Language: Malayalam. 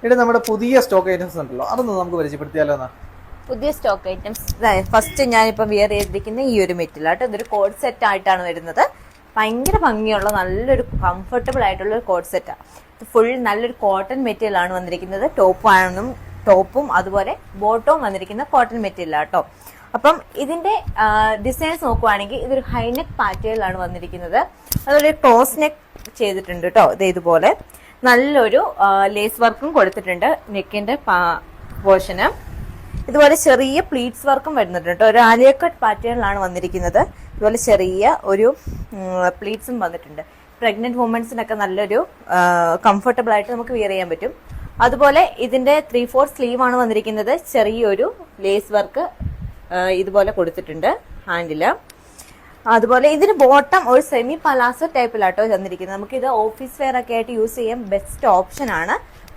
ഇവിടെ നമ്മുടെ പുതിയ സ്റ്റോക്ക് ഐറ്റംസ് ഉണ്ടല്ലോ, അതൊന്ന് നമുക്ക് പരിചയപ്പെടുത്തിയാലോ എന്നാ? പുതിയ സ്റ്റോക്ക് ഐറ്റംസ് ഫസ്റ്റ് ഞാനിപ്പം വിയർ ചെയ്തിരിക്കുന്ന ഈ ഒരു മെറ്റീരിയലാട്ടോ. ഇതൊരു കോഡ് സെറ്റ് ആയിട്ടാണ് വരുന്നത്. ഭയങ്കര ഭംഗിയുള്ള നല്ലൊരു കംഫർട്ടബിൾ ആയിട്ടുള്ള ഒരു കോഡ് സെറ്റാണ്. ഫുൾ നല്ലൊരു കോട്ടൺ മെറ്റീരിയൽ ആണ് വന്നിരിക്കുന്നത്. ടോപ്പും അതുപോലെ ബോട്ടവും വന്നിരിക്കുന്ന കോട്ടൺ മെറ്റീരിയലാട്ടോ. അപ്പം ഇതിന്റെ ഡിസൈൻസ് നോക്കുവാണെങ്കിൽ ഇതൊരു ഹൈനെക്ക് പാറ്റേണിലാണ് വന്നിരിക്കുന്നത്. അതുപോലെ ക്രോസ് നെക്ക് ചെയ്തിട്ടുണ്ട് കേട്ടോ. ഇതുപോലെ നല്ലൊരു ലേസ് വർക്കും കൊടുത്തിട്ടുണ്ട് നെക്കിന്റെ പോർഷന്. ഇതുപോലെ ചെറിയ പ്ലീറ്റ്സ് വർക്കും വരുന്നുണ്ട് കേട്ടോ. ഒരു ആലിയ കട്ട് പാറ്റേണിലാണ് വന്നിരിക്കുന്നത്. ഇതുപോലെ ചെറിയ ഒരു പ്ലീറ്റ്സും വന്നിട്ടുണ്ട്. പ്രഗ്നന്റ് വുമൻസിനൊക്കെ നല്ലൊരു കംഫർട്ടബിൾ ആയിട്ട് നമുക്ക് വിയർ ചെയ്യാൻ പറ്റും. അതുപോലെ ഇതിന്റെ 3/4 സ്ലീവ് ആണ് വന്നിരിക്കുന്നത്. ചെറിയൊരു ലേസ് വർക്ക് ഇതുപോലെ കൊടുത്തിട്ടുണ്ട് ഹാൻഡില്. അതുപോലെ ഇതിന് ബോട്ടം ഒരു സെമി പലാസോ ടൈപ്പിലാട്ടോ തന്നിരിക്കുന്നത്. നമുക്കിത് ഓഫീസ് വെയർ ഒക്കെ ആയിട്ട് യൂസ് ചെയ്യാൻ ബെസ്റ്റ് ഓപ്ഷൻ ആണ്.